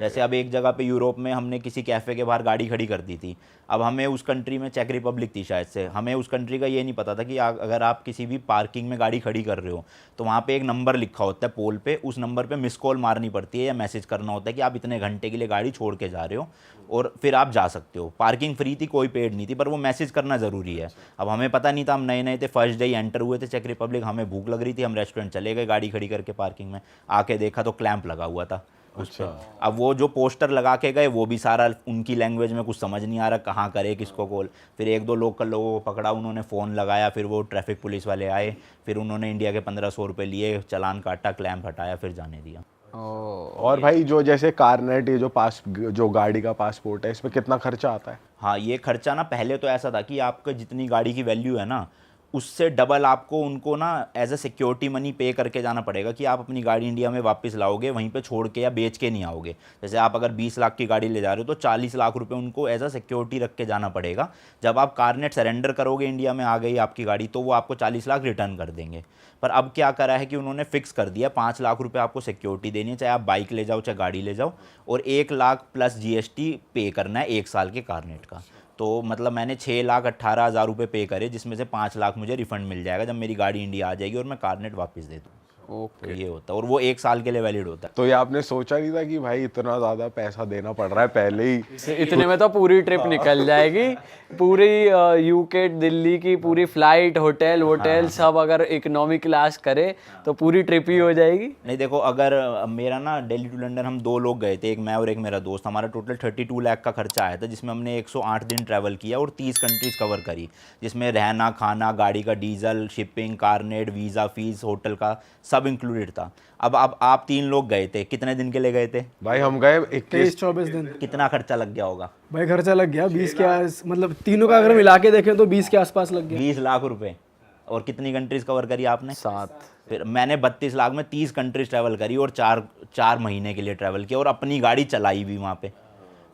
जैसे अब एक जगह पे यूरोप में हमने किसी कैफ़े के बाहर गाड़ी खड़ी कर दी थी, अब हमें उस कंट्री में, चेक रिपब्लिक थी शायद से, हमें उस कंट्री का ये नहीं पता था कि अगर आप किसी भी पार्किंग में गाड़ी खड़ी कर रहे हो तो वहाँ पे एक नंबर लिखा होता है पोल पे, उस नंबर पे मिस कॉल मारनी पड़ती है या मैसेज करना होता है कि आप इतने घंटे के लिए गाड़ी छोड़ के जा रहे हो और फिर आप जा सकते हो। पार्किंग फ्री थी, कोई पेड नहीं थी, पर वो मैसेज करना ज़रूरी है। अब हमें पता नहीं था, हम नए नए थे, फर्स्ट डे एंटर हुए थे चेक रिपब्लिक, हमें भूख लग रही थी, हम रेस्टोरेंट चले गए गाड़ी खड़ी करके पार्किंग में, आके देखा तो क्लैंप लगा हुआ था उस पे। अब वो जो पोस्टर लगा के गए वो भी सारा उनकी लैंग्वेज में, कुछ समझ नहीं आ रहा कहाँ करे किसको कॉल। फिर एक दो लोकल लोगों को पकड़ा, उन्होंने फ़ोन लगाया, फिर वो ट्रैफिक पुलिस वाले आए, फिर उन्होंने इंडिया के 1500 रुपये लिए, चालान काटा, क्लैंप हटाया, फिर जाने दिया। और भाई जो जैसे कारनेट, ये जो गाड़ी का पासपोर्ट है, इसमें कितना खर्चा आता है? हाँ, ये खर्चा ना पहले तो ऐसा था कि आपका जितनी गाड़ी की वैल्यू है ना, उससे डबल आपको उनको ना एज अ सिक्योरिटी मनी पे करके जाना पड़ेगा कि आप अपनी गाड़ी इंडिया में वापस लाओगे, वहीं पे छोड़ के या बेच के नहीं आओगे। जैसे आप अगर 20 लाख की गाड़ी ले जा रहे हो तो 40 लाख रुपए उनको एज अ सिक्योरिटी रख के जाना पड़ेगा। जब आप कारनेट सरेंडर करोगे, इंडिया में आ गई आपकी गाड़ी, तो वो आपको 40 लाख रिटर्न कर देंगे। पर अब क्या करा है कि उन्होंने फिक्स कर दिया 5 लाख रुपए आपको सिक्योरिटी देनी है, चाहे आप बाइक ले जाओ चाहे गाड़ी ले जाओ, और 1 लाख प्लस जीएसटी पे करना है 1 साल के कारनेट का। तो मतलब मैंने 6,18,000 रुपये पे करे, जिसमें से 5 लाख मुझे रिफंड मिल जाएगा जब मेरी गाड़ी इंडिया आ जाएगी और मैं कारनेट वापस दे दूँ। तो ये होता है, और वो 1 साल के लिए वैलिड होता है। तो ये आपने सोचा नहीं था कि भाई इतना ज़्यादा पैसा देना पड़ रहा है पहले ही? इतने में तो पूरी ट्रिप निकल जाएगी, पूरी यूके दिल्ली की पूरी फ्लाइट, होटल वोटल सब अगर इकोनॉमी क्लास करे तो पूरी ट्रिप ही हो जाएगी। नहीं देखो, अगर मेरा ना दिल्ली टू लंदन हम 2 लोग गए थे, एक मैं और एक मेरा दोस्त, हमारा टोटल 32 लाख का खर्चा आया था, जिसमें हमने 108 दिन ट्रैवल किया और 30 कंट्रीज कवर करी, जिसमें रहना, खाना, गाड़ी का diesel, shipping, carnet, visa, fees, hotel का सब इंक्लूडेड था। अब आप 3 लोग गए थे, कितने दिन के लिए गए थे भाई हम गए 23-24 दिन। कितना खर्चा लग गया होगा? भाई खर्चा लग गया 20 के मतलब तीनों का अगर मिला के देखें तो 20 के आसपास लग गया। 20 लाख रुपए। और कितनी कंट्रीज कवर करी आपने? 7। फिर मैंने 32 लाख में 30 कंट्रीज ट्रैवल करी और 4 महीने के लिए ट्रैवल किया और अपनी गाड़ी चलाई भी वहाँ पे।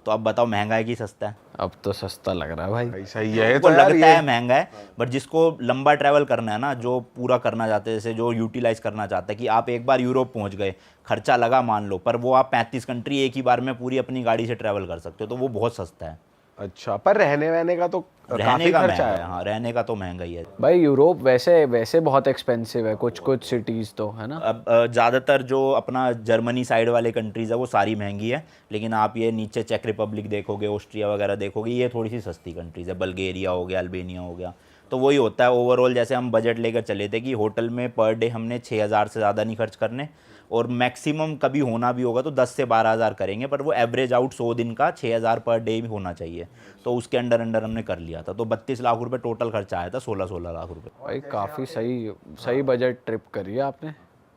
तो अब बताओ महंगा है कि सस्ता है? अब तो सस्ता लग रहा है भाई। भाई सही है। तो तो यार लगता ये है महंगा है, बट जिसको लंबा ट्रैवल करना है ना, जो पूरा करना चाहते हैं, जैसे जो यूटिलाइज करना चाहता है कि आप एक बार यूरोप पहुंच गए, खर्चा लगा मान लो, पर वो आप 35 कंट्री एक ही बार में पूरी अपनी गाड़ी से ट्रैवल कर सकते हो, तो वो बहुत सस्ता है। अच्छा, पर रहने वहने का तो रहने काफी का खर्चा महंगा है। है, हाँ रहने का तो महंगा ही है। भाई यूरोप वैसे बहुत एक्सपेंसिव है, कुछ सिटीज़ तो है ना। अब ज़्यादातर जो अपना जर्मनी साइड वाले कंट्रीज़ है वो सारी महंगी है, लेकिन आप ये नीचे चेक रिपब्लिक देखोगे, ऑस्ट्रिया वगैरह देखोगे, ये थोड़ी सी सस्ती कंट्रीज़ है। बल्गेरिया हो गया, अल्बेनिया हो गया। तो वही होता है ओवरऑल, जैसे हम बजट लेकर चले थे कि होटल में पर डे हमने 6,000 से ज़्यादा नहीं खर्च करने, और मैक्सिमम कभी होना भी होगा तो 10 से 12,000 करेंगे, पर वो एवरेज आउट 100 दिन का 6,000 पर डे भी होना चाहिए। तो उसके अंडर हमने कर लिया था। तो 32 लाख रुपए टोटल खर्चा आया था, 16 लाख रुपए। भाई काफ़ी सही बजट ट्रिप करी है आपने।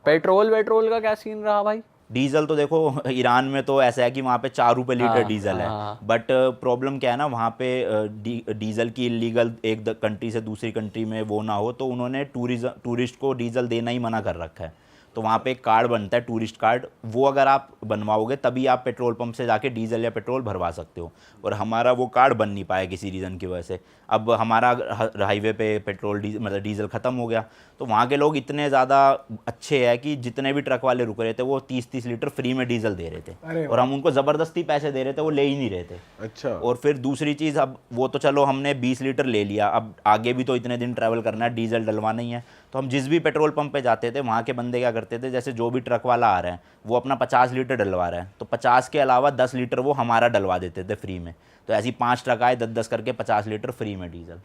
पेट्रोल का क्या सीन रहा भाई? डीजल तो देखो ईरान में तो ऐसा है कि वहाँ पे 4 रुपये लीटर डीजल है, बट प्रॉब्लम क्या है ना, वहाँ पे डीजल की इलीगल एक कंट्री से दूसरी कंट्री में वो ना हो, तो उन्होंने टूरिस्ट को डीजल देना ही मना कर रखा है। तो वहाँ पे एक कार्ड बनता है, टूरिस्ट कार्ड, वो अगर आप बनवाओगे तभी आप पेट्रोल पंप से जाके डीजल या पेट्रोल भरवा सकते हो, और हमारा वो कार्ड बन नहीं पाया किसी रीज़न की वजह से। अब हमारा हाईवे पे पेट्रोल मतलब डीजल ख़त्म हो गया, तो वहाँ के लोग इतने ज़्यादा अच्छे हैं कि जितने भी ट्रक वाले रुक रहे थे वो 30-30 लीटर फ्री में डीजल दे रहे थे, और हम उनको ज़बरदस्ती पैसे दे रहे थे, वो ले ही नहीं रहे थे। अच्छा। और फिर दूसरी चीज़, अब वो तो चलो हमने 20 लीटर ले लिया, अब आगे भी तो इतने दिन ट्रैवल करना है, डीजल डलवाना ही है। तो हम जिस भी पेट्रोल पंप पे जाते थे, वहाँ के बंदे क्या करते थे, जैसे जो भी ट्रक वाला आ रहा है वो अपना 50 लीटर डलवा रहा है, तो 50 के अलावा 10 लीटर वो हमारा डलवा देते थे फ्री में। तो ऐसी 5 ट्रक आए, 10-10 करके 50 लीटर फ्री में डीजल।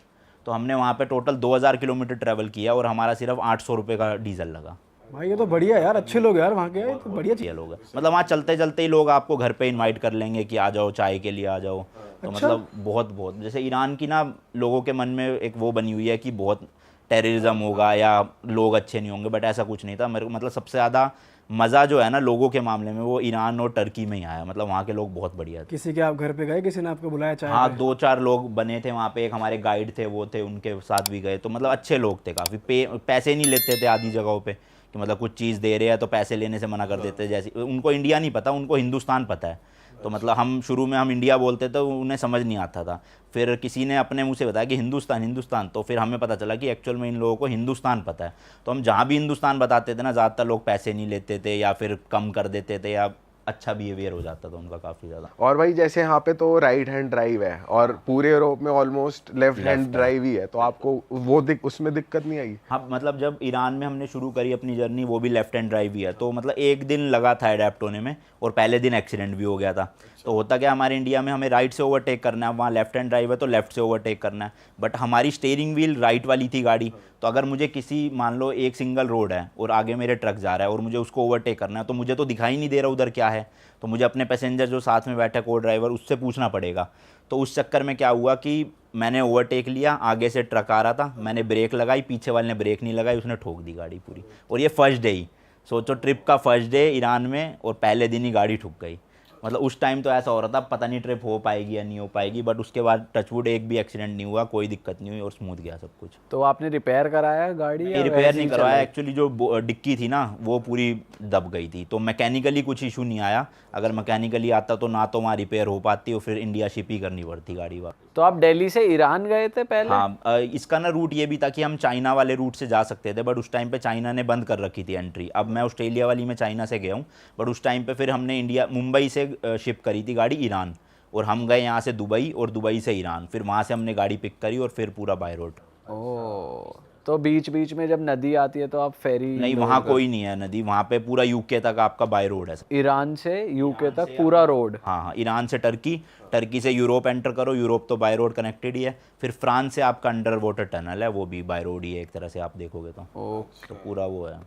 तो हमने वहाँ पे टोटल 2,000 किलोमीटर ट्रैवल किया और हमारा सिर्फ 800 रुपये का डीजल लगा। भाई ये तो बढ़िया यार, अच्छे लोग यार वहाँ के, तो बढ़िया चीज़। ये लोग मतलब वहाँ चलते चलते ही लोग आपको घर पे इनवाइट कर लेंगे कि आ जाओ चाय के लिए आ जाओ। तो मतलब बहुत जैसे ईरान की ना लोगों के मन में एक वो बनी हुई है कि बहुत टेररिज्म होगा या लोग अच्छे नहीं होंगे, बट ऐसा कुछ नहीं था। मेरे को मतलब सबसे ज़्यादा मज़ा जो है ना लोगों के मामले में, वो ईरान और टर्की में ही आया। मतलब वहाँ के लोग बहुत बढ़िया थे। किसी के आप घर पे गए, किसी ने आपको बुलाया चाय हाँ, पे? 2-4 लोग बने थे वहाँ पे, एक हमारे गाइड थे, वो थे, उनके साथ भी गए। तो मतलब अच्छे लोग थे काफ़ी, पैसे नहीं लेते थे आधी जगहों पे, कि मतलब कुछ चीज़ दे रहे हैं तो पैसे लेने से मना कर देते। जैसे उनको इंडिया नहीं पता, उनको हिंदुस्तान पता है। तो मतलब हम शुरू में हम इंडिया बोलते तो उन्हें समझ नहीं आता था, फिर किसी ने अपने मुंह से बताया कि हिंदुस्तान, तो फिर हमें पता चला कि एक्चुअल में इन लोगों को हिंदुस्तान पता है। तो हम जहाँ भी हिंदुस्तान बताते थे ना, ज़्यादातर लोग पैसे नहीं लेते थे या फिर कम कर देते थे या अच्छा बिहेवियर हो जाता था उनका काफ़ी ज़्यादा। और भाई जैसे यहाँ पे तो राइट हैंड ड्राइव है और पूरे यूरोप में ऑलमोस्ट लेफ्ट हैंड ड्राइव ही है, तो आपको वो उसमें दिक्कत नहीं आई? हाँ मतलब जब ईरान में हमने शुरू करी अपनी जर्नी, वो भी लेफ्ट हैंड ड्राइव ही है, तो मतलब एक दिन लगा था अडेप्ट होने में और पहले दिन एक्सीडेंट भी हो गया था। तो होता क्या, हमारे इंडिया में हमें राइट से ओवरटेक करना है, वहाँ लेफ्ट हैंड ड्राइव है तो लेफ्ट से ओवरटेक करना है, बट हमारी स्टीयरिंग व्हील राइट वाली थी गाड़ी। तो अगर मुझे किसी, मान लो एक सिंगल रोड है और आगे मेरे ट्रक जा रहा है और मुझे उसको ओवरटेक करना है, तो मुझे तो दिखाई नहीं दे रहा उधर क्या है, तो मुझे अपने पैसेंजर जो साथ में बैठा को ड्राइवर, उससे पूछना पड़ेगा। तो उस चक्कर में क्या हुआ कि मैंने ओवरटेक लिया, आगे से ट्रक आ रहा था, मैंने ब्रेक लगाई, पीछे वाले ने ब्रेक नहीं लगाई, उसने ठोक दी गाड़ी पूरी। और ये फर्स्ट डे ही, सोचो ट्रिप का फर्स्ट डे ईरान में, और पहले दिन ही गाड़ी ठुक गई। मतलब उस टाइम तो ऐसा हो रहा था पता नहीं ट्रिप हो पाएगी या नहीं हो पाएगी, बट उसके बाद टचवुड एक भी एक्सीडेंट नहीं हुआ, कोई दिक्कत नहीं हुई और स्मूथ गया सब कुछ। तो आपने रिपेयर कराया गाड़ी या रिपेयर वैसे नहीं ही करवाया, एक्चुअली जो डिक्की थी ना वो पूरी दब गई थी, तो मैकेनिकली कुछ इशू नहीं आया। अगर मैकेनिकली आता तो ना तो वहाँ रिपेयर हो पाती और फिर इंडिया शिप ही करनी पड़ती गाड़ी वहाँ। तो आप दिल्ली से ईरान गए थे पहले? हाँ, इसका ना रूट ये भी था कि हम चाइना वाले रूट से जा सकते थे, बट उस टाइम पे चाइना ने बंद कर रखी थी एंट्री। अब मैं ऑस्ट्रेलिया वाली में चाइना से गया हूँ, बट उस टाइम पे फिर हमने इंडिया, मुंबई से शिप करी थी गाड़ी ईरान, और हम गए यहाँ से दुबई और दुबई से ईरान, फिर वहाँ से हमने गाड़ी पिक करी और फिर पूरा बाय रोड। ओह, तो बीच बीच में जब नदी आती है तो आप फेरी? नहीं, वहाँ कोई नहीं है नदी, वहाँ पे पूरा यूके तक आपका बाय रोड है। ईरान से यूके तक पूरा रोड? हाँ हाँ, ईरान से टर्की, टर्की से यूरोप एंटर करो, यूरोप तो बाय रोड कनेक्टेड ही है, फिर फ्रांस से आपका अंडर वाटर टनल है, वो भी बाय रोड ही है एक तरह से आप देखोगे तो पूरा वो है।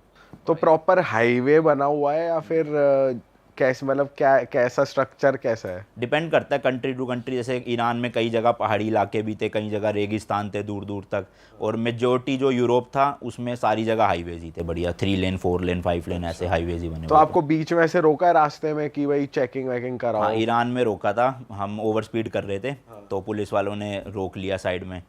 तो प्रॉपर हाईवे बना हुआ है या फिर कैसे, मतलब क्या, कैसा स्ट्रक्चर कैसा है? डिपेंड करता है कंट्री टू कंट्री। जैसे ईरान में कई जगह पहाड़ी इलाके भी थे, कई जगह रेगिस्तान थे दूर दूर तक, और मेजोरिटी जो यूरोप था उसमें सारी जगह हाईवेज ही थे बढ़िया, 3 लेन 4 लेन 5 लेन ऐसे हाईवेज ही बने। तो आपको बीच में ऐसे रोका है रास्ते में कि भाई चेकिंग वेकिंग कराओ? हाँ, ईरान में रोका था, हम ओवर स्पीड कर रहे थे तो पुलिस वालों ने रोक लिया साइड में,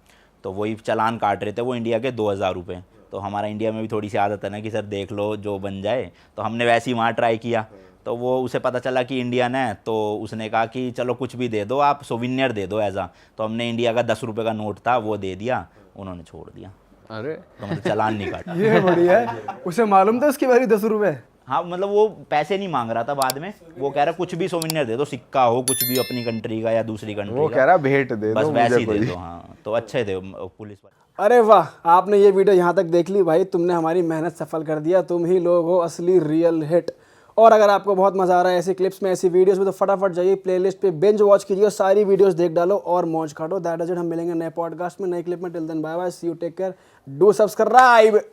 तो वही चालान काट रहे थे वो इंडिया के 2000 रुपये। तो हमारा इंडिया में भी थोड़ी सी आदत है ना कि सर देख लो जो बन जाए, तो हमने वैसे ही वहाँ ट्राई किया, तो वो उसे पता चला कि इंडियन है, तो उसने कहा कि चलो कुछ भी दे दो, आप सोविनियर दे दो ऐसा। तो हमने इंडिया का 10 रुपये का नोट था वो दे दिया, उन्होंने छोड़ दिया। अरे तो मतलब चालान नहीं काटा। ये बढ़िया है, उसे मालूम था उसकी बारी 10 रुपए? हाँ मतलब वो पैसे नहीं मांग रहा था बाद में, वो कह रहा कुछ भी सोविनियर दे दो, सिक्का हो कुछ भी अपनी कंट्री का या दूसरी कंट्री वो का, कह रहा भेंट दे बस दो वैसे मुझे ही दे कोई। दो। हाँ, तो अच्छे थे पुलिस वाले। अरे वाह, आपने ये वीडियो यहाँ तक देख ली भाई, तुमने हमारी मेहनत सफल कर दिया, तुम ही लोग हो असली रियल हिट। और अगर आपको बहुत मज़ा आ रहा है ऐसी क्लिप्स में, ऐसी वीडियोस में, तो फटाफट जाइए प्लेलिस्ट पे बिंज वॉच कीजिए, सारी वीडियोस देख डालो और मौज काटो। दैट इज इट, हम मिलेंगे नए पॉडकास्ट में, नए क्लिप में। Till then bye bye, see you, take care, do subscribe.